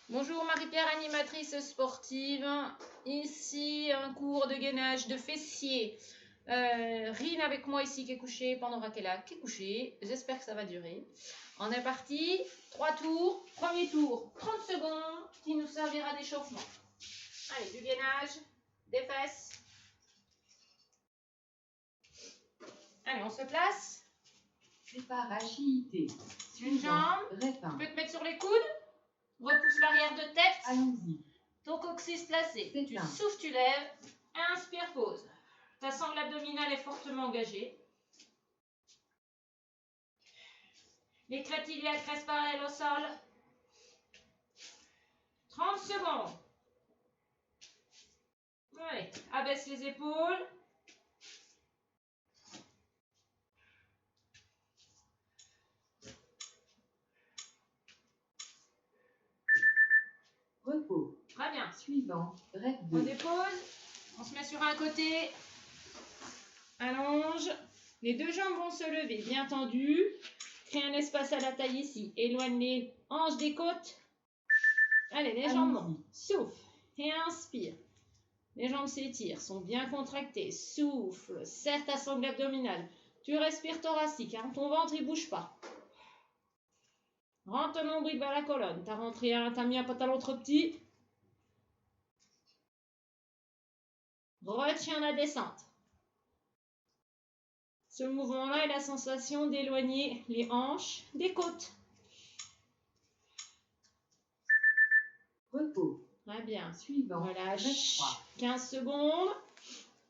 Bonjour Marie-Pierre, animatrice sportive. Ici, un cours de gainage de fessiers. Rine avec moi ici qui est couchée, Pandora qui est là, qui est couchée. J'espère que ça va durer. On est parti. 3 tours. Premier tour, 30 secondes, qui nous servira d'échauffement. Allez, du gainage, des fesses. Allez, on se place. Prépare agilité. Une jambe. Répin. Tu peux te mettre sur les coudes. Repousse l'arrière de tête. Allons-y. Ton coccyx placé. C'est Tu un. souffles, tu lèves. Inspire, pause. Ta sangle abdominale est fortement engagée. Les crêtes iliaques restent parallèles au sol. 30 secondes. Allez, abaisse les épaules. Repos. Très bien. Suivant. Rep On 2. dépose. On se met sur un côté. Allonge. Les deux jambes vont se lever, bien tendues. Crée un espace à la taille ici. Éloigne les hanches des côtes. Allez, les jambes montent. Souffle et inspire. Les jambes s'étirent, sont bien contractées. Souffle, serre ta sangle abdominale. Tu respires thoracique, hein. Ton ventre il bouge pas. Rentre ton nombril vers la colonne. T'as mis un pantalon trop petit. Retiens la descente. Ce mouvement-là est la sensation d'éloigner les hanches des côtes. Repos. Très bien. Suivant. Relâche. 15 secondes.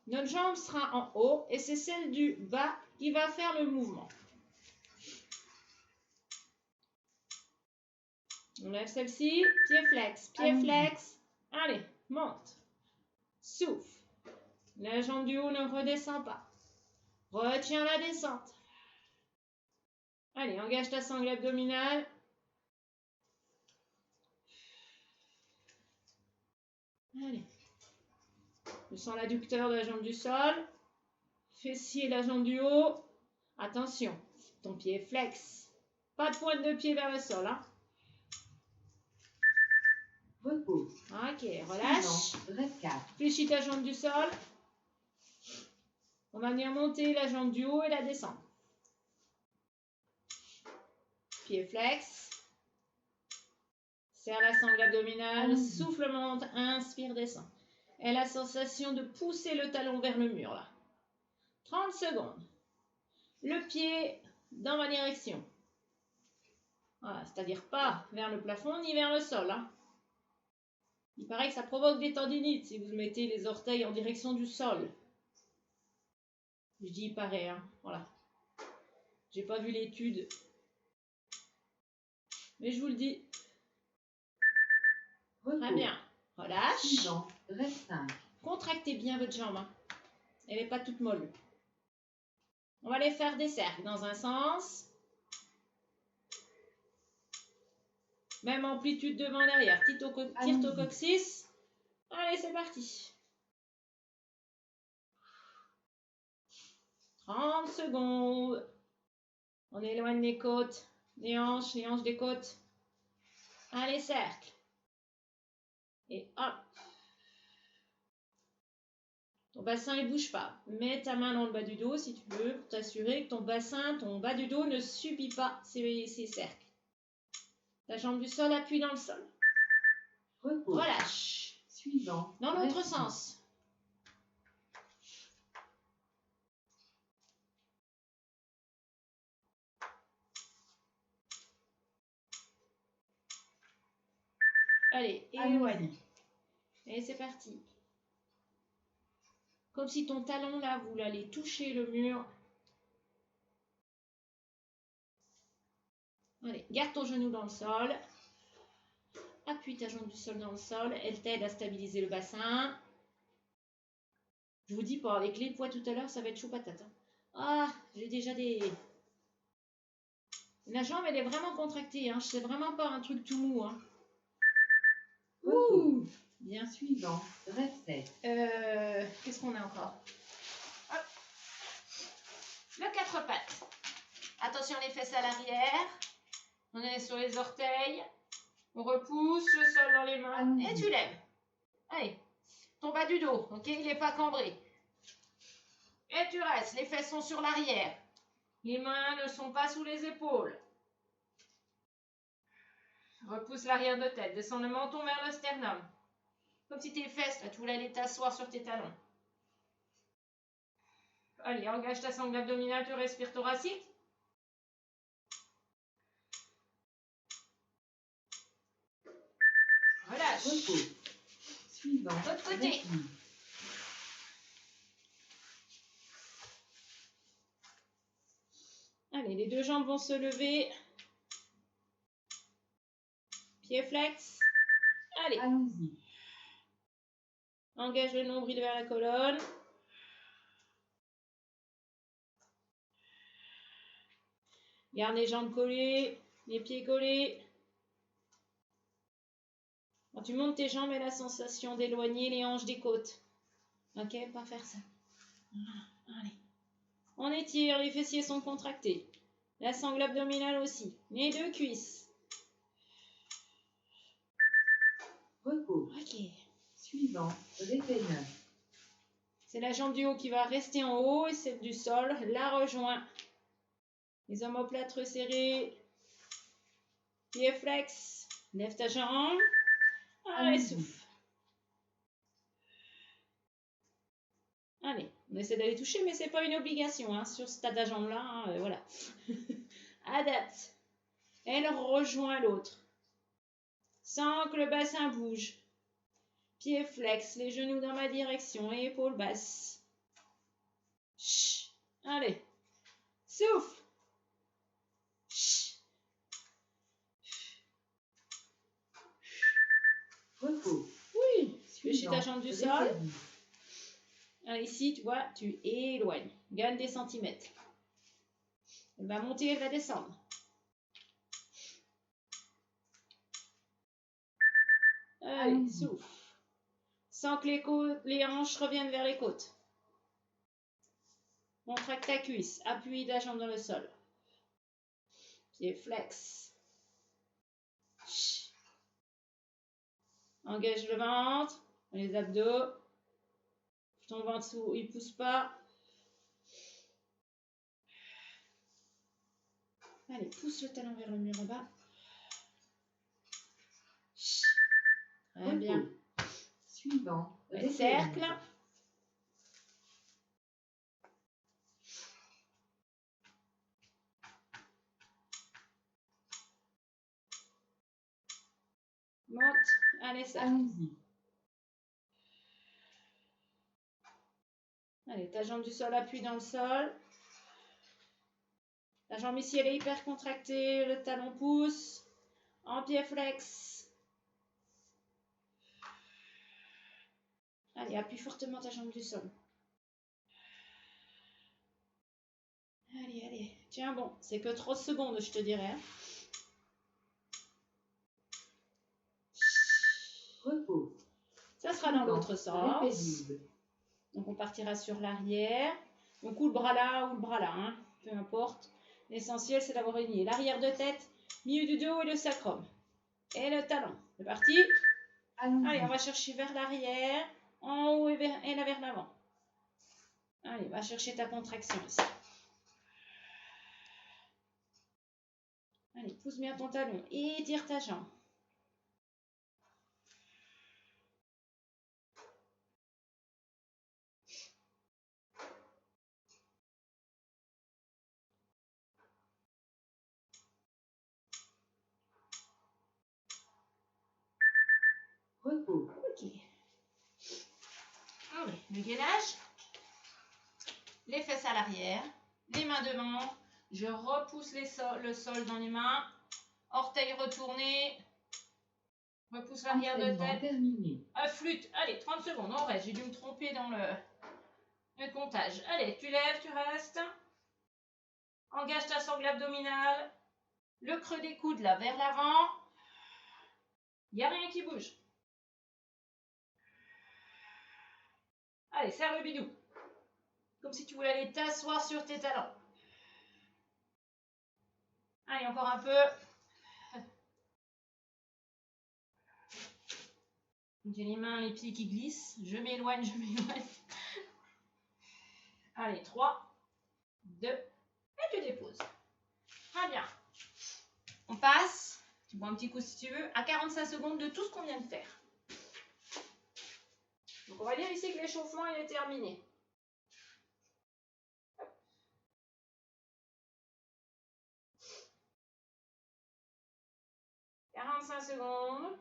Notre jambe sera en haut et c'est celle du bas qui va faire le mouvement. On lève celle-ci. Pied flex. Pied flex. Allez, monte. Souffle. La jambe du haut ne redescend pas. Retiens la descente. Allez, engage ta sangle abdominale. Allez. Je sens l'adducteur de la jambe du sol. Fessier de la jambe du haut. Attention, ton pied flex. Pas de pointe de pied vers le sol. Hein. Repos. Ok, relâche. Rep 4. Fléchis ta jambe du sol. On va venir monter la jambe du haut et la descendre. Pied flex. Serre la sangle abdominale. Souffle, monte. Inspire, descend. Et la sensation de pousser le talon vers le mur là. 30 secondes. Le pied dans ma direction. Voilà, c'est-à-dire pas vers le plafond ni vers le sol. Hein. Il paraît que ça provoque des tendinites si vous mettez les orteils en direction du sol. Je dis il paraît, hein. Voilà. J'ai pas vu l'étude. Mais je vous le dis. Repos. Très bien. Relâche. Suivant. Rep 5. Contractez bien votre jambe. Hein. Elle n'est pas toute molle. On va aller faire des cercles dans un sens. Même amplitude devant derrière. Tire ton coccyx. Allez, c'est parti. 30 secondes. On éloigne les côtes, les hanches des côtes. Allez, cercle. Et hop. Ton bassin ne bouge pas. Mets ta main dans le bas du dos si tu veux pour t'assurer que ton bassin, ton bas du dos ne subit pas ces cercles. Ta jambe du sol appuie dans le sol. Repos. Relâche. Suivant. Dans l'autre sens. Allez, éloigne. Et c'est parti. Comme si ton talon là voulait aller toucher le mur. Allez, garde ton genou dans le sol. Appuie ta jambe du sol dans le sol. Elle t'aide à stabiliser le bassin. Je vous dis pas, avec les poids tout à l'heure, ça va être chaud patate. Hein. Ah, j'ai déjà des... La jambe, elle est vraiment contractée. Hein. C'est vraiment pas un truc tout mou. Hein. Ouh. Bien suivant. Rep 7. Qu'est-ce qu'on a encore? Hop. Le 4 pattes. Attention les fesses à l'arrière. On est sur les orteils. On repousse le sol dans les mains et tu lèves. Allez, ton bas du dos, ok, il n'est pas cambré. Et tu restes, les fesses sont sur l'arrière. Les mains ne sont pas sous les épaules. Repousse l'arrière de tête, descends le menton vers le sternum. Comme si tes fesses, là, tu voulais aller t'asseoir sur tes talons. Allez, engage ta sangle abdominale, tu respires thoracique. Relâche. Repos. Suivant. L'autre côté. Allez, les deux jambes vont se lever. Pied flex. Allez. Allons-y. Engage le nombril vers la colonne. Garde les jambes collées, les pieds collés. Quand tu montes tes jambes, aie la sensation d'éloigner les hanches des côtes. Ok, pas faire ça. Voilà, allez. On étire, les fessiers sont contractés. La sangle abdominale aussi. Les deux cuisses. Repos. Ok. Suivant. Réveilleur. C'est la jambe du haut qui va rester en haut et celle du sol la rejoint. Les omoplates resserrés. Pied flex. Lève ta jambe. Allez, souffle. Allez, on essaie d'aller toucher, mais c'est pas une obligation hein, sur ce tas de jambe-là. Hein, voilà. Adapte. Elle rejoint l'autre. Sans que le bassin bouge. Pied flex, les genoux dans ma direction et épaules basses. Chut. Allez. Souffle. Chut. Repos. Oui. Fléchis ta jambe du sol. Réveilleur. Alors ici, tu vois, tu éloignes. Gagne des centimètres. Elle va monter, elle va descendre. Allez, souffle. Sans que les hanches reviennent vers les côtes. Contracte ta cuisse. Appuie ta jambe dans le sol. Pied flex. Chut. Engage le ventre. Les abdos. Ton ventre, il ne pousse pas. Allez, pousse le talon vers le mur en bas. Très bien. Suivant. Cercle. Monte. Allez, ça. Allons-y. Allez, ta jambe du sol appuie dans le sol. La jambe ici, elle est hyper contractée. Le talon pousse. En pied flex. Allez, appuie fortement ta jambe du sol. Allez, allez. Tiens, bon, c'est que 30 secondes, je te dirais. Repos. Ça sera dans l'autre sens. Donc, on partira sur l'arrière. Donc, ou le bras là, ou le bras là, hein. Peu importe. L'essentiel, c'est d'avoir aligné l'arrière de tête, milieu du dos et le sacrum. Et le talon. C'est parti. Allez, on va chercher vers l'arrière, en haut et là vers l'avant. Allez, va chercher ta contraction ici. Allez, pousse bien ton talon et étire ta jambe. Repos. Ok. Allez, le gainage. Les fesses à l'arrière, les mains devant. Je repousse le sol dans les mains. Orteils retournés. Repousse l'arrière de tête. Terminé. Flûte. Allez, 30 secondes. On reste. J'ai dû me tromper dans le comptage. Allez, tu lèves, tu restes. Engage ta sangle abdominale. Le creux des coudes là vers l'avant. Il n'y a rien qui bouge. Allez, serre le bidou. Comme si tu voulais aller t'asseoir sur tes talons. Allez, encore un peu. J'ai les mains, les pieds qui glissent. Je m'éloigne, je m'éloigne. Allez, 3, 2, et tu déposes. Très bien. On passe, tu bois un petit coup si tu veux, à 45 secondes de tout ce qu'on vient de faire. Donc on va dire ici que l'échauffement est terminé. 45 secondes.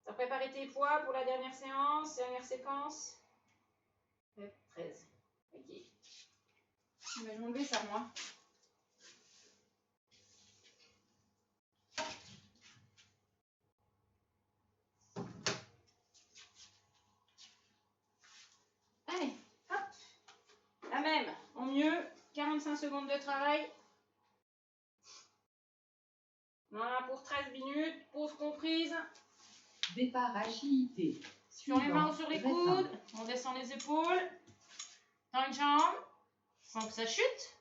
Tu as préparé tes poids pour la dernière séance, dernière séquence. 13. Ok. Je vais enlever ça, moi. Allez, hop. La même, en mieux. 45 secondes de travail. Voilà, pour 13 minutes. Pause comprise. Départ agilité. Sur les mains ou sur les coudes. On descend les épaules. Dans une jambe. Sans que ça chute.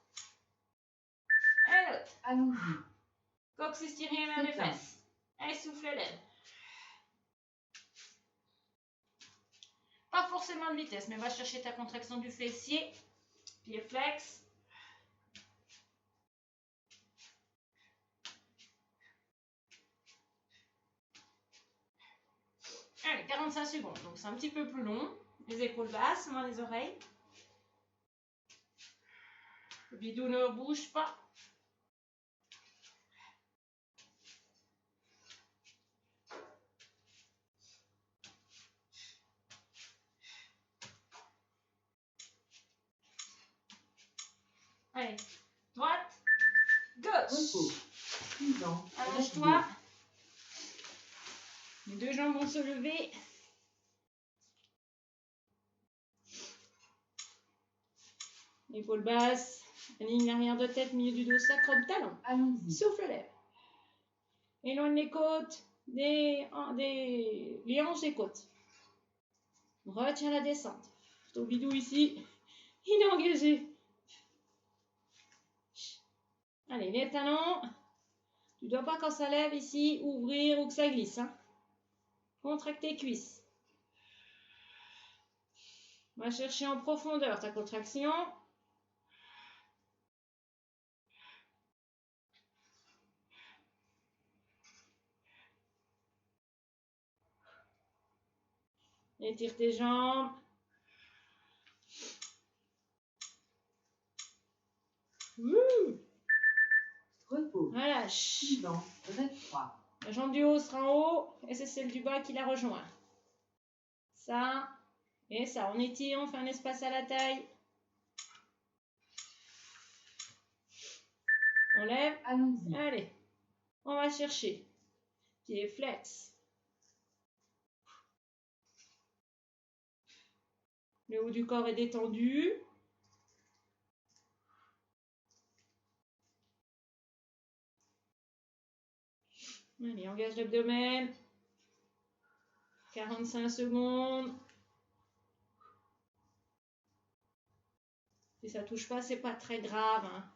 Et l'autre. Allons-y. Cox étiré, main les fesses. Et souffle l'aide. Pas forcément de vitesse, mais va chercher ta contraction du fessier. Pied flex. Allez, 45 secondes. Donc c'est un petit peu plus long. Les épaules basses, moins les oreilles. Le bidou ne bouge pas. Allez, droite, gauche. Repos. Suivant. Allonge-toi. Les deux jambes vont se lever. Épaules basses. Ligne arrière de tête, milieu du dos, sacrum, talon. Allons-y. Souffle lèvres. Éloigne les côtes les hanches des côtes. Retiens la descente. Ton bidou ici, il est engagé. Allez, les talons. Tu ne dois pas, quand ça lève ici, ouvrir ou que ça glisse. Hein. Contracte tes cuisses. Va chercher en profondeur ta contraction. Étire tes jambes. Repos. Relâche. Suivant. Rêve 3. La jambe du haut sera en haut et c'est celle du bas qui la rejoint. Ça et ça. On étire, on fait un espace à la taille. On lève. Allons-y. Allez. On va chercher. Pied flex. Le haut du corps est détendu. Allez, engage l'abdomen. 45 secondes. Si ça touche pas, c'est pas très grave. Hein.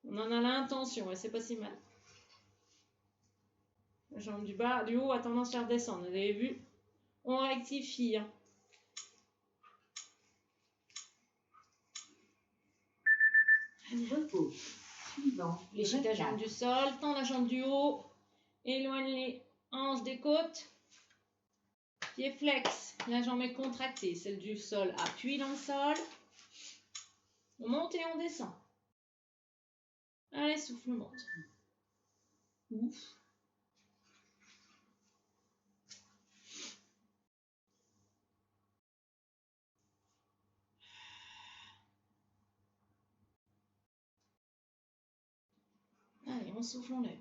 On en a l'intention et c'est pas si mal. La jambe du haut a tendance à redescendre. Vous avez vu? On rectifie. Hein. Repos. Suivant. Fléchis ta jambe du sol, tends la jambe du haut, éloigne les hanches des côtes. Pied flex, la jambe est contractée, celle du sol appuie dans le sol. On monte et on descend. Allez, souffle, monte. Ouf. Allez, on souffle, on lève.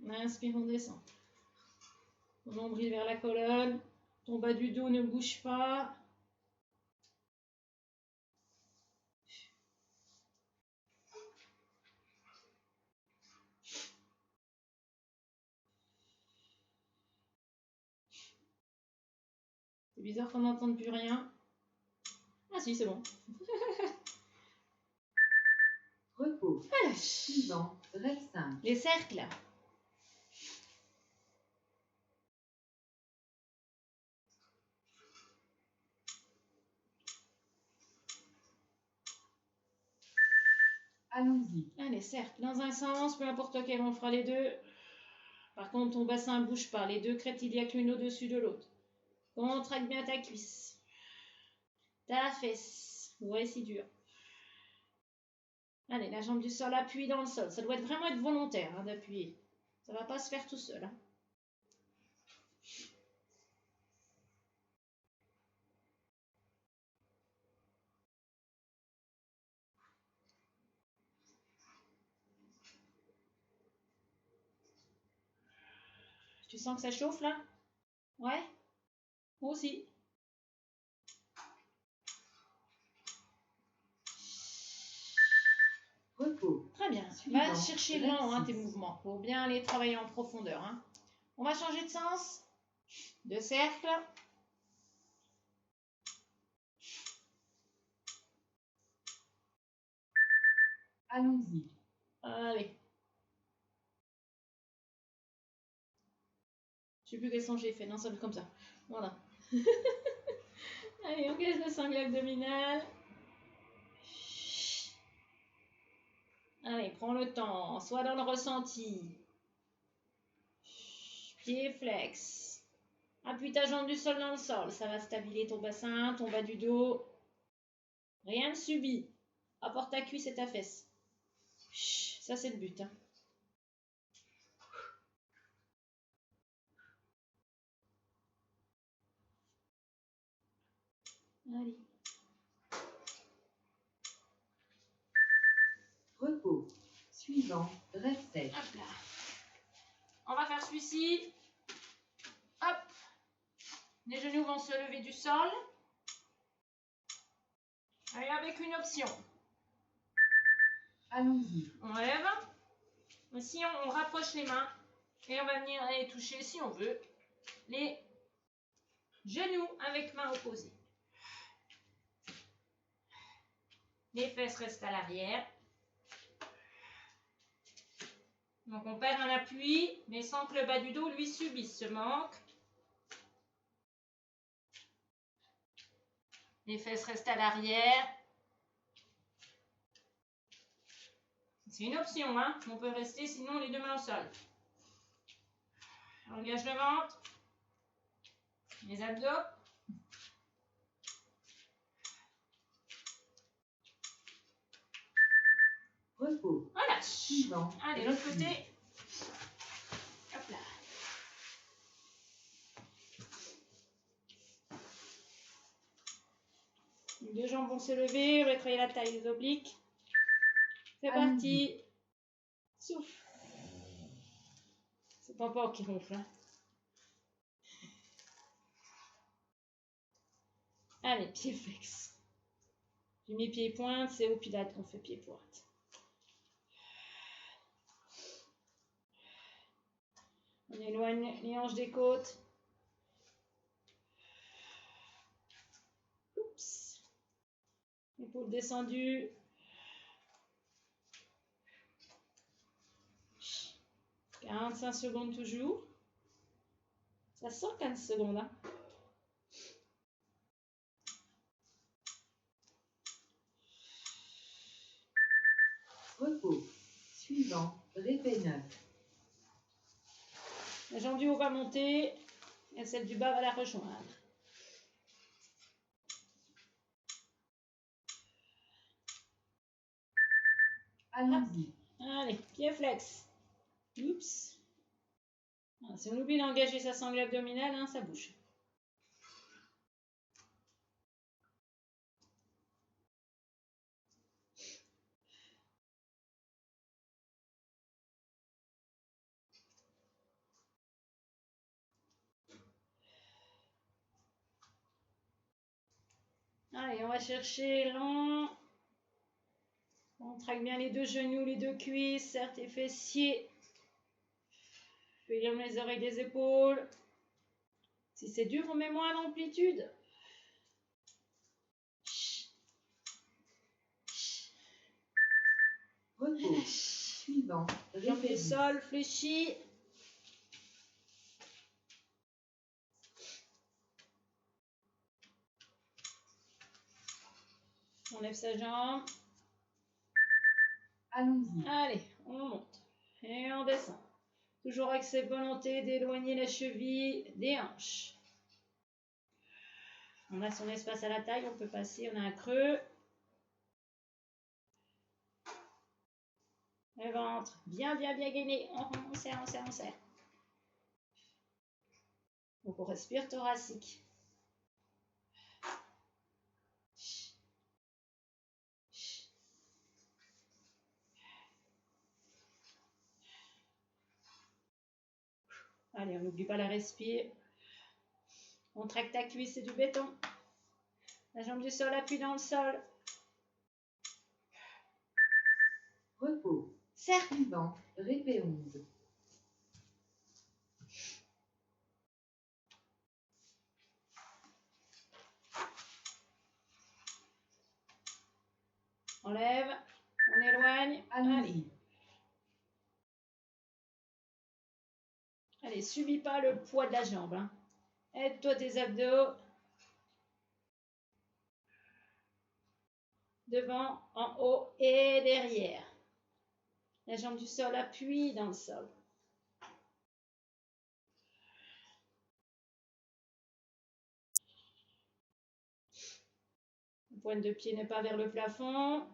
On inspire, on descend. Ton nombril vers la colonne. Ton bas du dos ne bouge pas. C'est bizarre qu'on n'entende plus rien. Ah si, c'est bon. Repos. Relâche. Suivant. Rêve 5. Les cercles. Allons-y. Allez, cercle dans un sens, peu importe lequel, on fera les deux. Par contre, ton bassin ne bouge pas. Les deux crêtes iliaques l'une au-dessus de l'autre. Contracte bien ta cuisse. Ta fesse. Ouais, c'est dur. Allez, la jambe du sol, appuie dans le sol. Ça doit vraiment être volontaire hein, d'appuyer. Ça ne va pas se faire tout seul. Hein. Tu sens que ça chauffe là? Ouais? Moi aussi. Repos. Très bien. Suivant. Va chercher lent hein, tes mouvements pour bien les travailler en profondeur. Hein. On va changer de sens. De cercle. Allons-y. Allez. Je sais plus quel son j'ai fait. Non, ça va comme ça. Voilà. Allez, on casse le sangle abdominal. Allez, prends le temps. Sois dans le ressenti. Pied flex. Appuie ta jambe du sol dans le sol. Ça va stabiliser ton bassin, ton bas du dos. Rien ne subit. Apporte ta cuisse et ta fesse. Ça, c'est le but. Hein. Allez. Repos. Suivant. Rêve sec. Hop là. On va faire celui-ci. Hop. Les genoux vont se lever du sol. Et avec une option. Allons-y. On lève. Ici, on rapproche les mains. Et on va venir aller toucher, si on veut, les genoux avec mains opposées. Les fesses restent à l'arrière. Donc on perd un appui, mais sans que le bas du dos lui subisse ce manque. Les fesses restent à l'arrière. C'est une option, hein. On peut rester sinon les deux mains au sol. Engage le ventre. Les abdos. Repos. Relâche. Suivant. Allez, l'autre côté. Hop là. Les deux jambes vont se lever. On va travailler la taille des obliques. C'est parti. Souffle. C'est ton corps qui ronfle. Hein. Allez, pied flex. J'ai mis pied pointe, c'est au pilate qu'on fait pied pointe. On éloigne les hanches des côtes. Oups. Épaules descendues. « 45 secondes toujours. Ça sort 15 secondes. Hein. Repos. Suivant. Répé 9. La jambe du haut va monter et celle du bas va la rejoindre. Allons-y. Allez, pied flex. Oups. Alors, si on oublie d'engager sa sangle abdominale, hein, ça bouge. Allez, on va chercher long. On traque bien les deux genoux, les deux cuisses, serre tes fessiers. Fais les oreilles des épaules. Si c'est dur, on met moins d'amplitude. Repos. Suivant. Jambe Répé du 10. sol, fléchis. On lève sa jambe. Allons-y. Allez, on monte. Et on descend. Toujours avec cette volonté d'éloigner la cheville des hanches. On a son espace à la taille, on peut passer, on a un creux. Le ventre, bien gainé. On serre. Donc on respire thoracique. Allez, on n'oublie pas la respire. On traque ta cuisse, c'est du béton. La jambe du sol, appuie dans le sol. Repos. Serre. Suivant. Répé 11. On lève, on éloigne. Allons-y. Allez, subis pas le poids de la jambe. Hein. Aide-toi tes abdos. Devant, en haut et derrière. La jambe du sol appuie dans le sol. La pointe de pied n'est pas vers le plafond.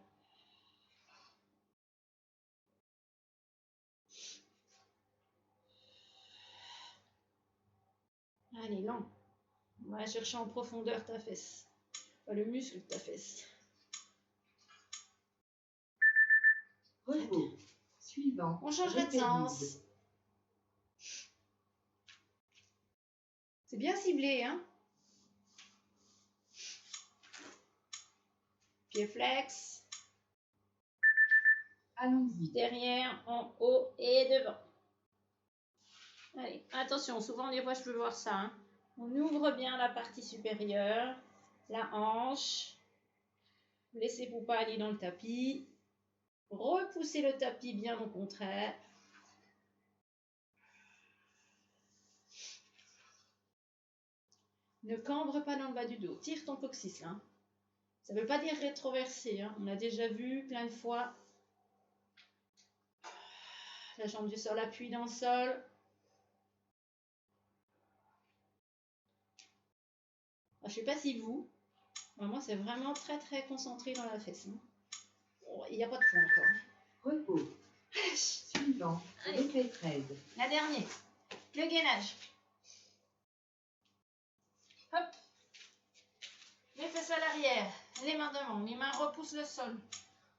Allez, lent. On va chercher en profondeur ta fesse. Enfin, le muscle de ta fesse. Repos. Suivant. On changerait de Répé sens. 12. C'est bien ciblé, hein? Pied flex. Allons-y. Derrière, en haut et devant. Allez, attention, souvent des fois je peux voir ça. Hein. On ouvre bien la partie supérieure, la hanche. Laissez-vous pas aller dans le tapis. Repoussez le tapis bien au contraire. Ne cambre pas dans le bas du dos. Tire ton coccyx là. Ça ne veut pas dire rétroverser. Hein. On a déjà vu plein de fois. La jambe du sol appuie dans le sol. Je ne sais pas si vous. Moi, c'est vraiment très concentré dans la fesse. Hein. Oh, il n'y a pas de fond encore. Repos. Suivant. Répé 13. La dernière. Le gainage. Hop. Les fesses à l'arrière. Les mains devant. Les mains repoussent le sol.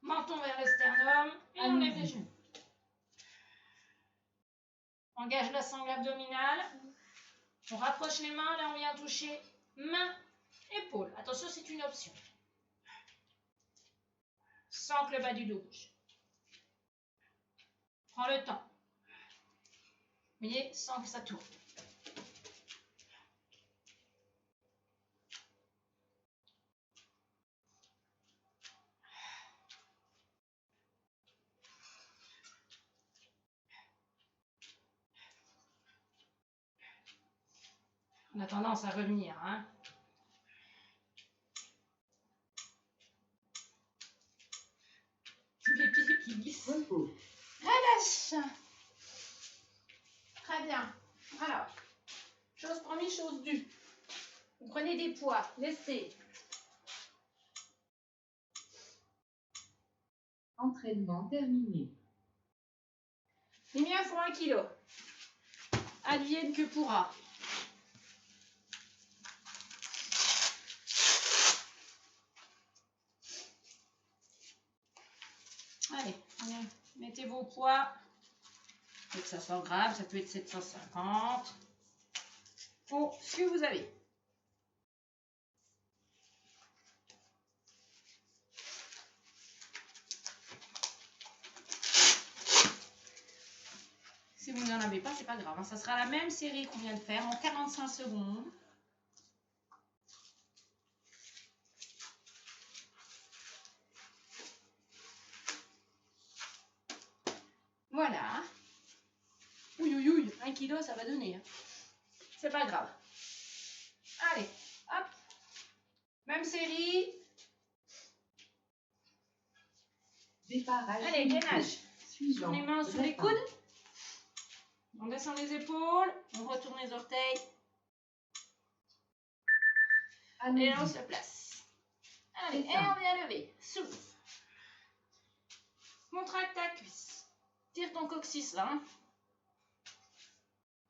Menton vers le sternum. Et on lève les genoux. Engage la sangle abdominale. On rapproche les mains. Là, on vient toucher main, épaule. Attention, c'est une option. Sans que le bas du dos bouge. Prends le temps. Vous voyez, sans que ça tourne. On a tendance à revenir. Hein. Les pieds qui glissent. Repos. Relâche. Très bien. Alors, chose promise, chose due. Vous prenez des poids. Laissez. Entraînement terminé. Les miens font 1 kg. Advienne que pourra. Allez, mettez vos poids. Il faut que ça soit grave, ça peut être 750. Ou ce que vous avez. Si vous n'en avez pas, c'est pas grave. Hein. Ça sera la même série qu'on vient de faire en 45 secondes. Voilà. Ouïe, 1 kg, ça va donner. Hein. C'est pas grave. Allez, hop. Même série. Déparage. Allez, limité. gainage. Suivant. Les mains sur les Répin. coudes. On descend les épaules. On retourne les orteils. Et on Allons-y. se place. Allez, et Répin. on vient lever. Souffle. Contracte ta cuisse. Tire ton coccyx là. Hein.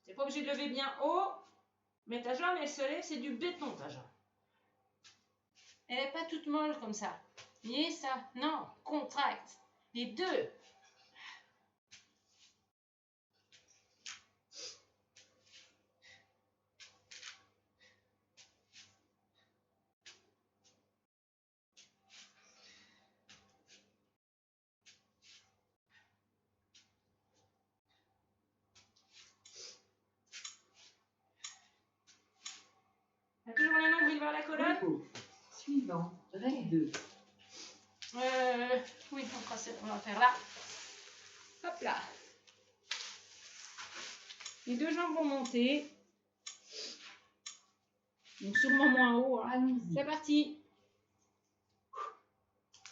C'est pas obligé de lever bien haut. Mais ta jambe, elle se lève, c'est du béton ta jambe. Elle n'est pas toute molle comme ça. Et ça, non, contracte. Les deux. On a toujours le nombril vers la colonne. Repos. Suivant. Reste 2. Oui, on va faire là. Hop là. Les deux jambes vont monter. Donc sûrement moins haut. Hein. Allons-y. C'est parti.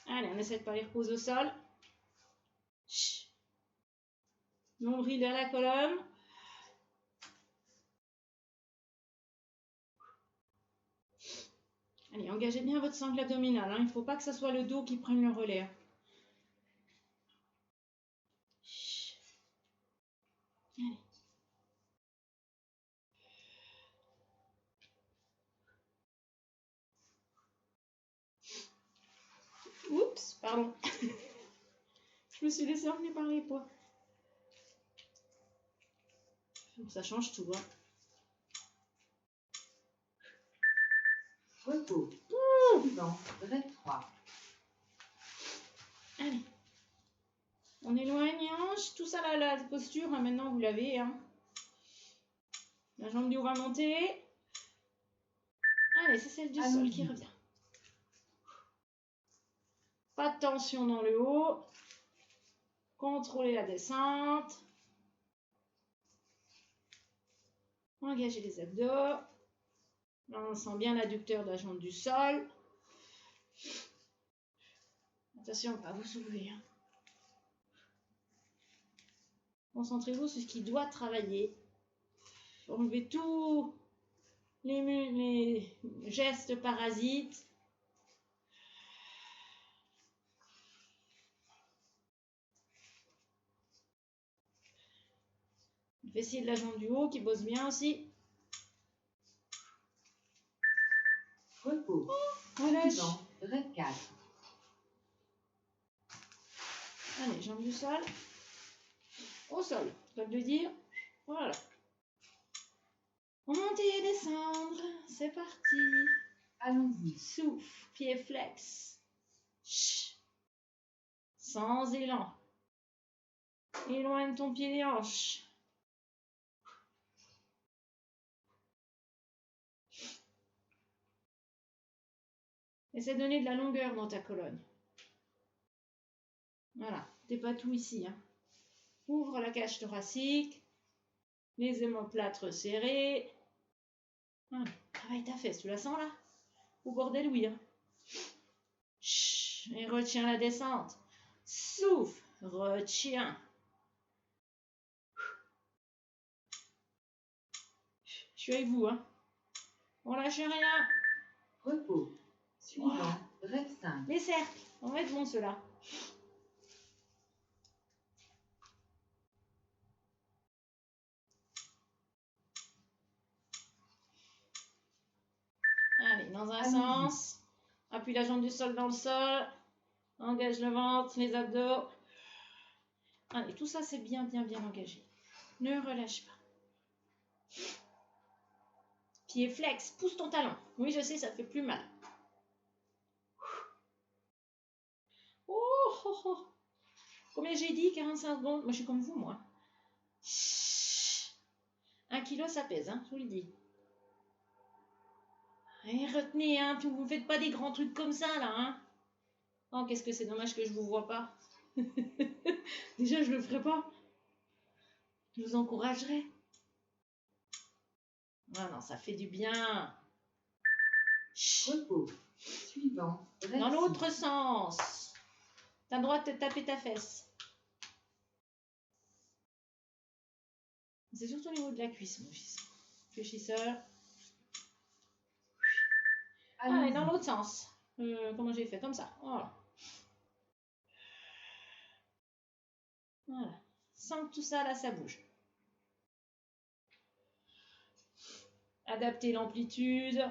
Allez, on essaie de pas les reposer au sol. Chut. Nombril vers la colonne. Allez, engagez bien votre sangle abdominale. Hein. Il ne faut pas que ce soit le dos qui prenne le relais. Hein. Allez. Oups, pardon. Je me suis laissée emmener par les poids. Ça change tout. Hein. Repos. Suivant. Reste 3. Allez. On éloigne hanche. Tout ça, la posture, hein, maintenant vous l'avez. Hein. La jambe du haut va monter. Allez, c'est celle du sol qui revient. Pas de tension dans le haut. Contrôlez la descente. Engagez les abdos. Là, on sent bien l'adducteur de la jambe du sol. Attention, pas vous soulever. Hein. Concentrez-vous sur ce qui doit travailler. Enlevez tous les gestes parasites. Le fessier de la jambe du haut qui bosse bien aussi. Repos. Relâche. Suivant. Reste 4. Allez, jambe du sol. Au sol, comme de dire. Voilà. Monter et descendre. C'est parti. Allons-y. Souffle, pied flex. Chut. Sans élan. Éloigne ton pied des hanches. Essaie de donner de la longueur dans ta colonne. Voilà, t'es pas tout ici. Hein. Ouvre la cage thoracique. Les omoplates serrés. Voilà. Travaille ta fesse, tu la sens là? Au bordel, oui. Hein. Chut, et retiens la descente. Souffle, retiens. Je suis avec vous. Hein. On lâche rien. Repos. Suivant. Reste 5. Les cercles, on va être bon ceux-là. Allez, dans un sens. Appuie la jambe du sol dans le sol. Engage le ventre, les abdos. Allez, tout ça, c'est bien, bien, bien engagé. Ne relâche pas. Pied flex, pousse ton talon. Oui, je sais, ça fait plus mal. Oh, oh, oh. Combien j'ai dit? 45 secondes. Moi, je suis comme vous, moi. 1 kilo, ça pèse, hein, je vous le dis. Et retenez, hein, vous ne faites pas des grands trucs comme ça, là, hein. Oh, qu'est-ce que c'est dommage que je vous vois pas. Déjà, je le ferai pas. Je vous encouragerai. Ah non, ça fait du bien. Repos. Suivant. Reste Dans l'autre sens. T'as le droit de te taper ta fesse. C'est surtout au niveau de la cuisse, mon fils. Fléchisseur. Allez, dans l'autre sens. Comment j'ai fait? Comme ça. Voilà. Voilà. Sans que tout ça, là, ça bouge. Adapter l'amplitude.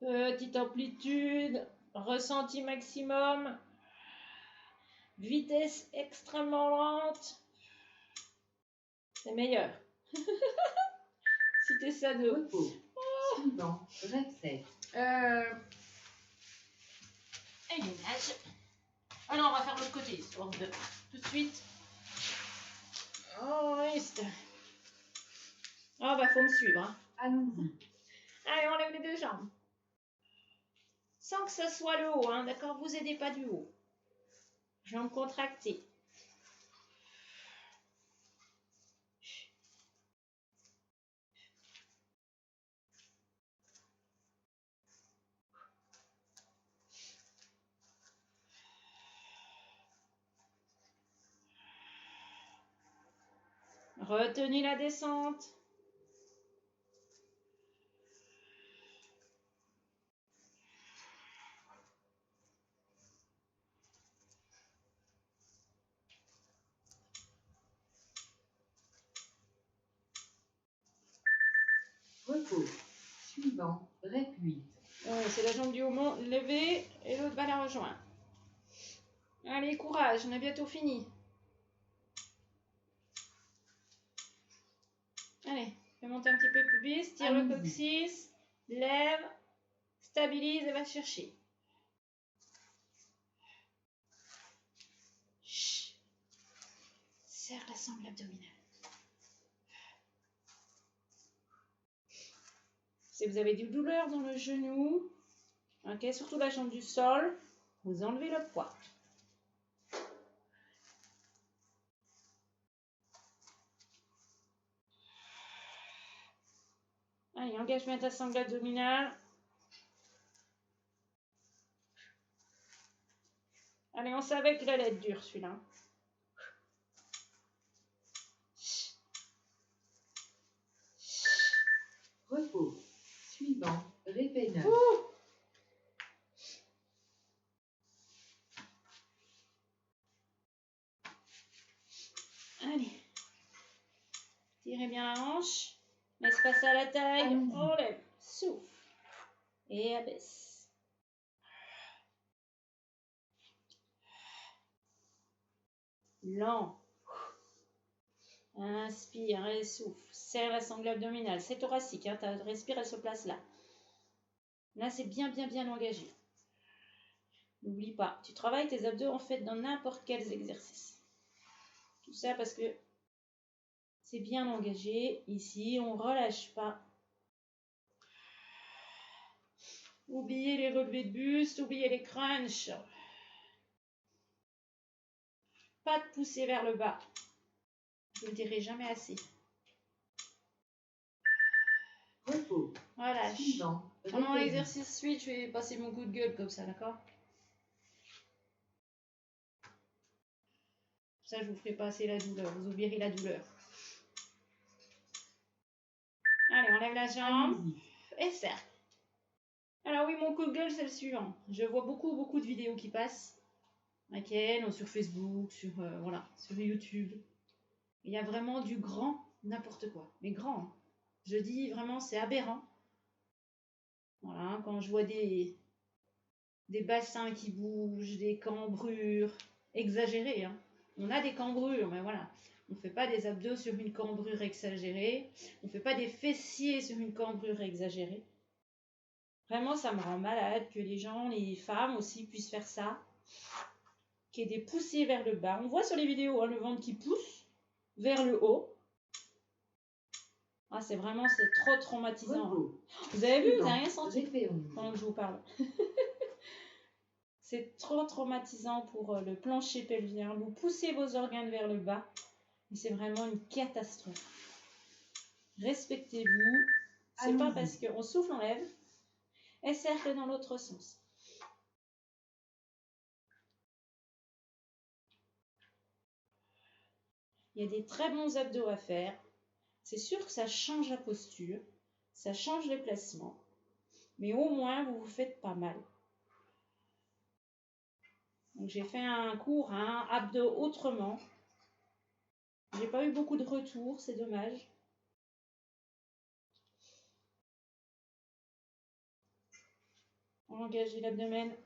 Petite amplitude. Ressenti maximum. Vitesse extrêmement lente. C'est meilleur. Si t'es ça de... Repos. Suivant. Rêve 7. Aiguillage. Ah non, on va faire l'autre côté, histoire de tout de suite. Oh, reste. Ah bah, faut me suivre. Hein. Allons-y. Allez, on lève les deux jambes. Sans que ça soit le haut, hein, d'accord? Vous aidez pas du haut. Jambes contractées. Retenez la descente. Repos. Suivant. Rêve 8. C'est la jambe du haut levée et l'autre va la rejoindre. Allez, courage, on a bientôt fini. Allez, fais monter un petit peu le pubis, tire le coccyx, lève, stabilise et va chercher. Chut. Serre la sangle abdominale. Si vous avez des douleurs dans le genou, ok, surtout la jambe du sol, vous enlevez le poids. Allez, engage bien ta sangle abdominale. Allez, on savait qu'il allait être dur celui-là. Repos. Suivant. Rêve 9. Allez. Tirez bien la hanche. Laisse passer à la taille. On lève. Souffle. Et abaisse. Lent. Inspire et souffle. Serre la sangle abdominale. C'est thoracique. Hein. Ta respire, elle se place là. Là, c'est bien engagé. N'oublie pas, tu travailles tes abdos en fait dans n'importe quels exercices. Tout ça parce que c'est bien engagé. Ici, on ne relâche pas. Oubliez les relevés de buste, oubliez les crunchs. Pas de pousser vers le bas. Je ne le dirai jamais assez. Repos. Voilà. Suivant. Pendant l'exercice suite, je vais passer mon coup de gueule comme ça, d'accord? Ça, je vous ferai passer la douleur. Vous oublierez la douleur. Allez, on lève la jambe. Et serre. Alors oui, mon coup de gueule, c'est le suivant. Je vois beaucoup de vidéos qui passent. Ok, sur Facebook, voilà, sur YouTube. Il y a vraiment du grand n'importe quoi. Mais grand. Hein. Je dis vraiment, c'est aberrant. Voilà, quand je vois des bassins qui bougent, des cambrures exagérées. Hein. On a des cambrures, mais voilà. On ne fait pas des abdos sur une cambrure exagérée. On ne fait pas des fessiers sur une cambrure exagérée. Vraiment, ça me rend malade que les gens, les femmes aussi, puissent faire ça. Qu'il y ait des poussées vers le bas. On voit sur les vidéos hein, le ventre qui pousse vers le haut. Ah, c'est trop traumatisant. Hein. Vous avez vu, vous n'avez rien senti pendant que je vous parle. C'est trop traumatisant pour le plancher pelvien. Vous poussez vos organes vers le bas et c'est vraiment une catastrophe. Respectez-vous. C'est pas parce qu'on souffle, on lève. Et cercle dans l'autre sens. Il y a des très bons abdos à faire. C'est sûr que ça change la posture, ça change les placements, mais au moins vous vous faites pas mal. Donc j'ai fait un cours abdos autrement. J'ai pas eu beaucoup de retours, c'est dommage. Engagez l'abdomen.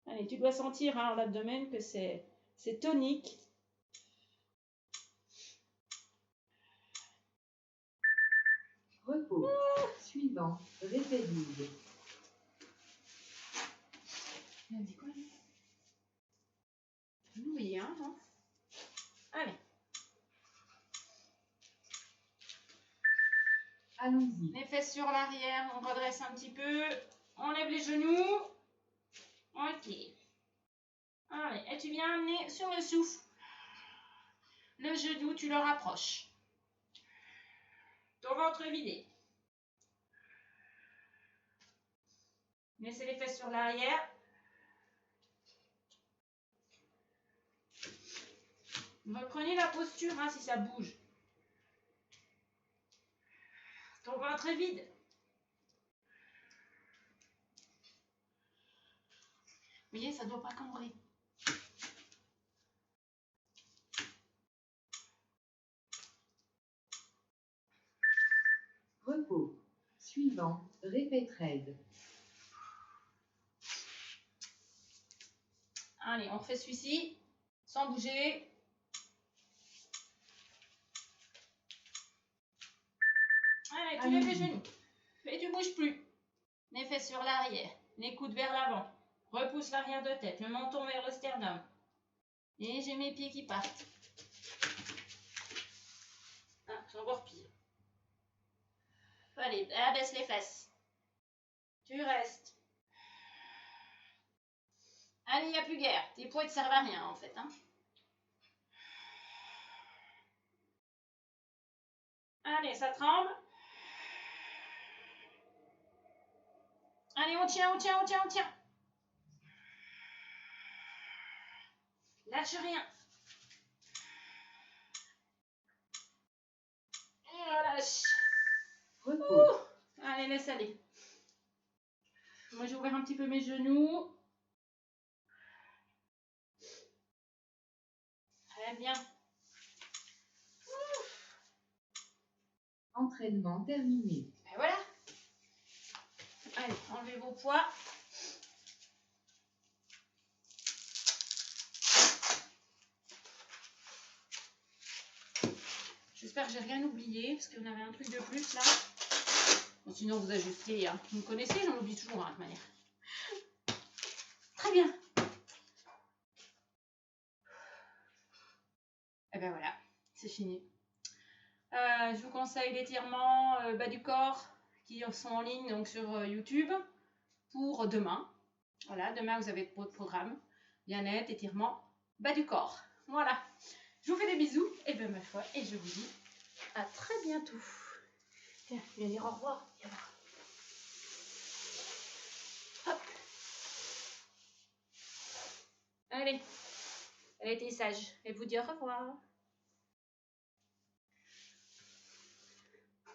Allez, tu dois sentir l'abdomen que c'est tonique. Repos. Suivant. Répétez. Il a dit quoi lui? Oui, hein, non? Allez. Allons-y. Les fesses sur l'arrière, on redresse un petit peu. On lève les genoux. Ok. Allez, et tu viens amener sur le souffle. Le genou, tu le rapproches. Ton ventre est vidé. Laissez les fesses sur l'arrière. Reprenez la posture si ça bouge. Ton ventre est vide. Vous voyez, ça ne doit pas cambrer. Repos. Suivant. Répétez. Allez, on refait celui-ci, sans bouger. Allez, tu lèves les genoux. Et tu ne bouges plus. Les fesses sur l'arrière, les coudes vers l'avant. Repousse l'arrière de tête, le menton vers le sternum. Et j'ai mes pieds qui partent. Ah, c'est encore pire. Allez, abaisse les fesses. Tu restes. Allez, il n'y a plus guère. Tes poids ne servent à rien en fait. Allez, ça tremble. Allez, on tient, on tient, on tient, on tient. Lâche rien. Et relâche. Repos. Allez, laisse aller. Moi, j'ai ouvert un petit peu mes genoux. Très bien. Entraînement terminé. Et voilà. Allez, enlevez vos poids. J'espère que j'ai rien oublié, parce qu'on avait un truc de plus là. Bon, sinon, vous ajustez. Vous me connaissez, j'en oublie toujours de toute manière. Très bien. Et ben voilà, c'est fini. Je vous conseille l'étirement bas du corps qui sont en ligne donc sur YouTube pour demain. Voilà, demain vous avez votre programme. Bien-être, étirement, bas du corps. Voilà. Je vous fais des bisous et bien ma foi, et je vous dis à très bientôt. Tiens, viens dire au revoir. Viens voir. Hop. Allez, elle a été sage. Elle vous dit au revoir.